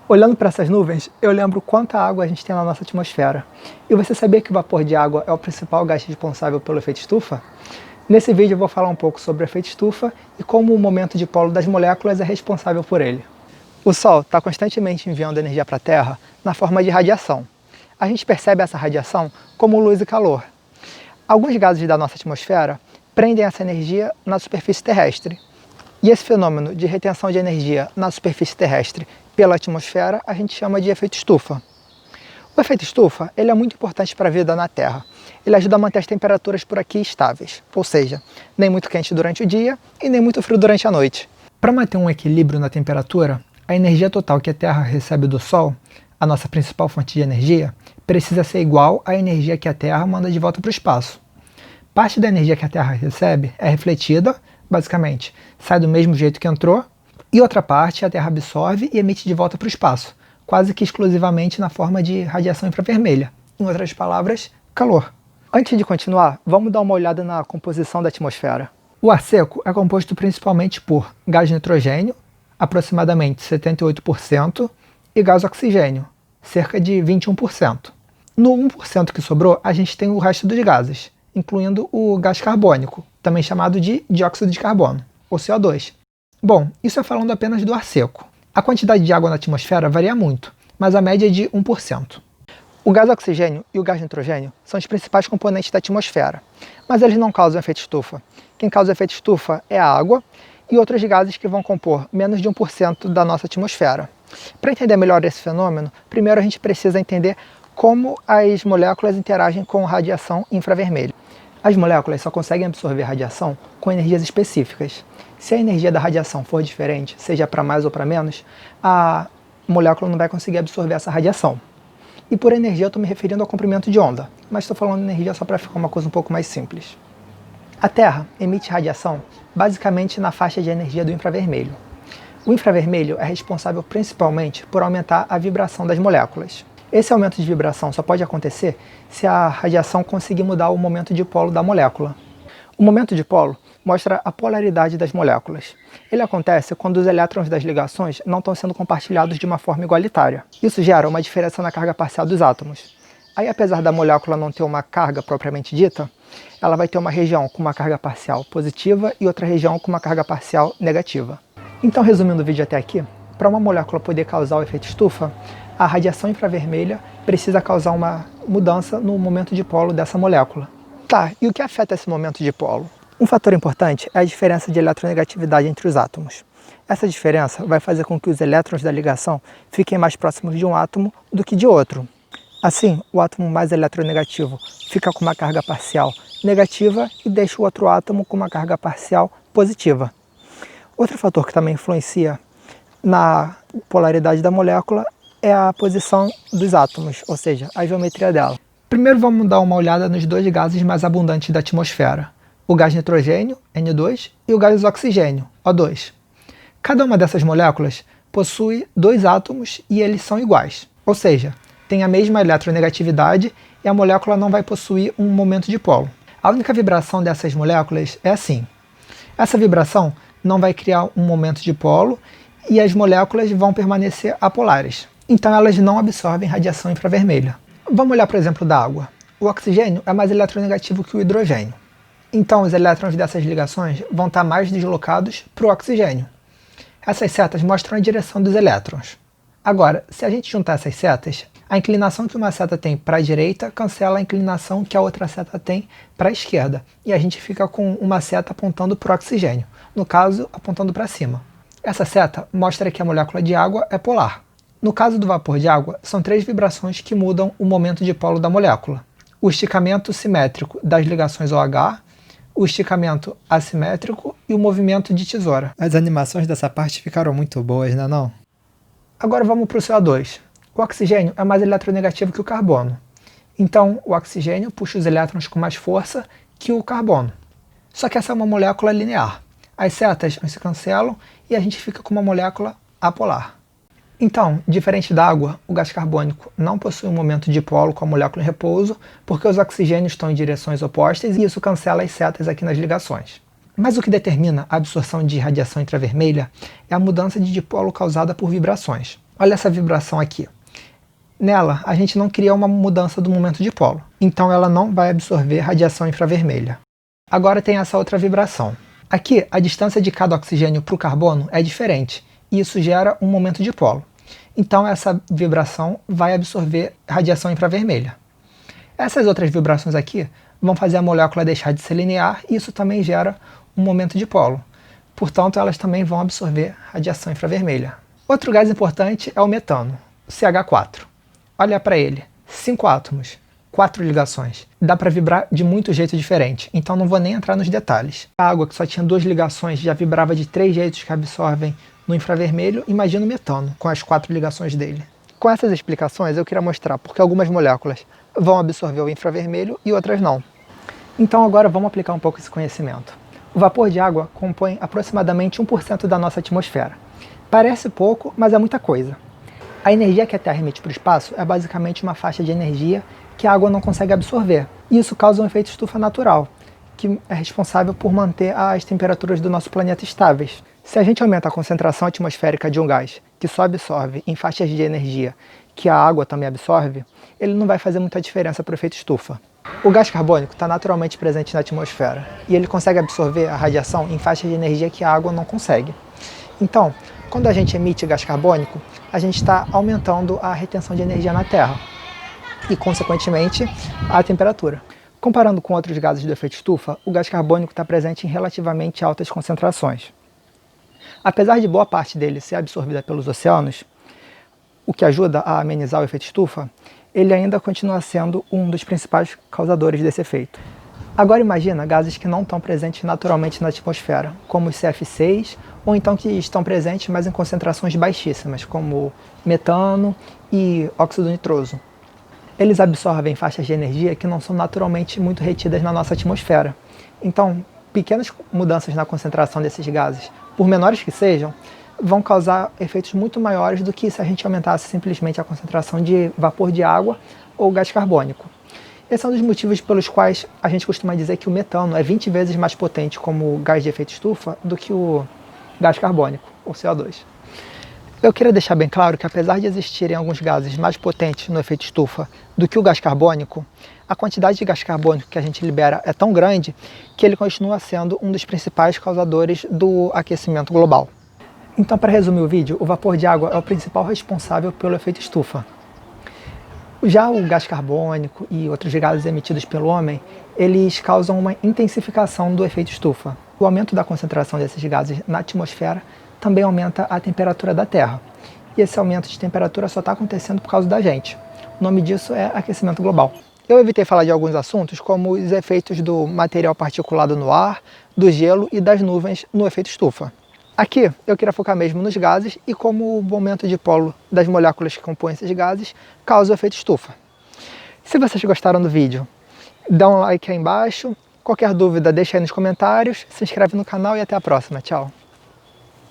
Olhando para essas nuvens, eu lembro quanta água a gente tem na nossa atmosfera. E você sabia que o vapor de água é o principal gás responsável pelo efeito estufa? Nesse vídeo eu vou falar um pouco sobre o efeito estufa e como o momento de polo das moléculas é responsável por ele. O Sol está constantemente enviando energia para a Terra na forma de radiação. A gente percebe essa radiação como luz e calor. Alguns gases da nossa atmosfera prendem essa energia na superfície terrestre. E esse fenômeno de retenção de energia na superfície terrestre pela atmosfera a gente chama de efeito estufa. O efeito estufa ele é muito importante para a vida na Terra. Ele ajuda a manter as temperaturas por aqui estáveis, ou seja, nem muito quente durante o dia e nem muito frio durante a noite. Para manter um equilíbrio na temperatura, a energia total que a Terra recebe do Sol, a nossa principal fonte de energia, precisa ser igual à energia que a Terra manda de volta para o espaço. Parte da energia que a Terra recebe é refletida, basicamente, sai do mesmo jeito que entrou, e outra parte a Terra absorve e emite de volta para o espaço, quase que exclusivamente na forma de radiação infravermelha, em outras palavras, calor. Antes de continuar, vamos dar uma olhada na composição da atmosfera. O ar seco é composto principalmente por gás nitrogênio, aproximadamente 78%, e gás oxigênio, cerca de 21%. No 1% que sobrou, a gente tem o resto dos gases, incluindo o gás carbônico, também chamado de dióxido de carbono, ou CO2. Bom, isso é falando apenas do ar seco. A quantidade de água na atmosfera varia muito, mas a média é de 1%. O gás oxigênio e o gás nitrogênio são os principais componentes da atmosfera, mas eles não causam efeito estufa. Quem causa efeito estufa é a água e outros gases que vão compor menos de 1% da nossa atmosfera. Para entender melhor esse fenômeno, primeiro a gente precisa entender como as moléculas interagem com radiação infravermelha. As moléculas só conseguem absorver radiação com energias específicas. Se a energia da radiação for diferente, seja para mais ou para menos, a molécula não vai conseguir absorver essa radiação. E por energia eu estou me referindo ao comprimento de onda, mas estou falando de energia só para ficar uma coisa um pouco mais simples. A Terra emite radiação basicamente na faixa de energia do infravermelho. O infravermelho é responsável principalmente por aumentar a vibração das moléculas. Esse aumento de vibração só pode acontecer se a radiação conseguir mudar o momento de polo da molécula. O momento de polo mostra a polaridade das moléculas. Ele acontece quando os elétrons das ligações não estão sendo compartilhados de uma forma igualitária. Isso gera uma diferença na carga parcial dos átomos. Aí, apesar da molécula não ter uma carga propriamente dita, ela vai ter uma região com uma carga parcial positiva e outra região com uma carga parcial negativa. Então, resumindo o vídeo até aqui, para uma molécula poder causar o efeito estufa, a radiação infravermelha precisa causar uma mudança no momento de polo dessa molécula. Tá, e o que afeta esse momento de polo? Um fator importante é a diferença de eletronegatividade entre os átomos. Essa diferença vai fazer com que os elétrons da ligação fiquem mais próximos de um átomo do que de outro. Assim, o átomo mais eletronegativo fica com uma carga parcial negativa e deixa o outro átomo com uma carga parcial positiva. Outro fator que também influencia na polaridade da molécula é a posição dos átomos, ou seja, a geometria dela. Primeiro vamos dar uma olhada nos dois gases mais abundantes da atmosfera, o gás nitrogênio, N2, e o gás oxigênio, O2. Cada uma dessas moléculas possui dois átomos e eles são iguais, ou seja, tem a mesma eletronegatividade e a molécula não vai possuir um momento de polo. A única vibração dessas moléculas é assim. Essa vibração não vai criar um momento de polo e as moléculas vão permanecer apolares. Então elas não absorvem radiação infravermelha. Vamos olhar para o exemplo da água. O oxigênio é mais eletronegativo que o hidrogênio. Então os elétrons dessas ligações vão estar mais deslocados para o oxigênio. Essas setas mostram a direção dos elétrons. Agora, se a gente juntar essas setas, a inclinação que uma seta tem para a direita cancela a inclinação que a outra seta tem para a esquerda. E a gente fica com uma seta apontando para o oxigênio, no caso, apontando para cima. Essa seta mostra que a molécula de água é polar. No caso do vapor de água, são três vibrações que mudam o momento de polo da molécula. O esticamento simétrico das ligações OH, o esticamento assimétrico e o movimento de tesoura. As animações dessa parte ficaram muito boas, né não? Agora vamos para o CO2. O oxigênio é mais eletronegativo que o carbono. Então, o oxigênio puxa os elétrons com mais força que o carbono. Só que essa é uma molécula linear. As setas se cancelam e a gente fica com uma molécula apolar. Então, diferente da água, o gás carbônico não possui um momento de polo com a molécula em repouso, porque os oxigênios estão em direções opostas e isso cancela as setas aqui nas ligações. Mas o que determina a absorção de radiação infravermelha é a mudança de dipolo causada por vibrações. Olha essa vibração aqui. Nela, a gente não cria uma mudança do momento de polo, então ela não vai absorver radiação infravermelha. Agora tem essa outra vibração. Aqui, a distância de cada oxigênio para o carbono é diferente, e isso gera um momento de polo. Então essa vibração vai absorver radiação infravermelha. Essas outras vibrações aqui vão fazer a molécula deixar de ser linear, e isso também gera um momento de polo. Portanto, elas também vão absorver radiação infravermelha. Outro gás importante é o metano, o CH4. Olha para ele, 5 átomos, 4 ligações. Dá para vibrar de muito jeito diferente, então não vou nem entrar nos detalhes. A água que só tinha 2 ligações já vibrava de 3 jeitos que absorvem no infravermelho, imagina o metano, com as 4 ligações dele. Com essas explicações eu queria mostrar porque algumas moléculas vão absorver o infravermelho e outras não. Então agora vamos aplicar um pouco esse conhecimento. O vapor de água compõe aproximadamente 1% da nossa atmosfera. Parece pouco, mas é muita coisa. A energia que a Terra emite para o espaço é basicamente uma faixa de energia que a água não consegue absorver. E isso causa um efeito estufa natural, que é responsável por manter as temperaturas do nosso planeta estáveis. Se a gente aumenta a concentração atmosférica de um gás que só absorve em faixas de energia que a água também absorve, ele não vai fazer muita diferença para o efeito estufa. O gás carbônico está naturalmente presente na atmosfera e ele consegue absorver a radiação em faixas de energia que a água não consegue. Então, quando a gente emite gás carbônico, a gente está aumentando a retenção de energia na Terra e, consequentemente, a temperatura. Comparando com outros gases do efeito estufa, o gás carbônico está presente em relativamente altas concentrações. Apesar de boa parte dele ser absorvida pelos oceanos, o que ajuda a amenizar o efeito estufa, ele ainda continua sendo um dos principais causadores desse efeito. Agora imagina gases que não estão presentes naturalmente na atmosfera, como os CF6, ou então que estão presentes, mas em concentrações baixíssimas, como metano e óxido nitroso. Eles absorvem faixas de energia que não são naturalmente muito retidas na nossa atmosfera. Então, pequenas mudanças na concentração desses gases, por menores que sejam, vão causar efeitos muito maiores do que se a gente aumentasse simplesmente a concentração de vapor de água ou gás carbônico. Esse é um dos motivos pelos quais a gente costuma dizer que o metano é 20 vezes mais potente como gás de efeito estufa do que o gás carbônico, ou CO2. Eu queria deixar bem claro que apesar de existirem alguns gases mais potentes no efeito estufa do que o gás carbônico, a quantidade de gás carbônico que a gente libera é tão grande que ele continua sendo um dos principais causadores do aquecimento global. Então, para resumir o vídeo, o vapor de água é o principal responsável pelo efeito estufa. Já o gás carbônico e outros gases emitidos pelo homem, eles causam uma intensificação do efeito estufa. O aumento da concentração desses gases na atmosfera também aumenta a temperatura da Terra. E esse aumento de temperatura só está acontecendo por causa da gente. O nome disso é aquecimento global. Eu evitei falar de alguns assuntos, como os efeitos do material particulado no ar, do gelo e das nuvens no efeito estufa. Aqui eu queria focar mesmo nos gases e como o momento de polo das moléculas que compõem esses gases causa o efeito estufa. Se vocês gostaram do vídeo, dá um like aí embaixo. Qualquer dúvida deixa aí nos comentários, se inscreve no canal e até a próxima. Tchau!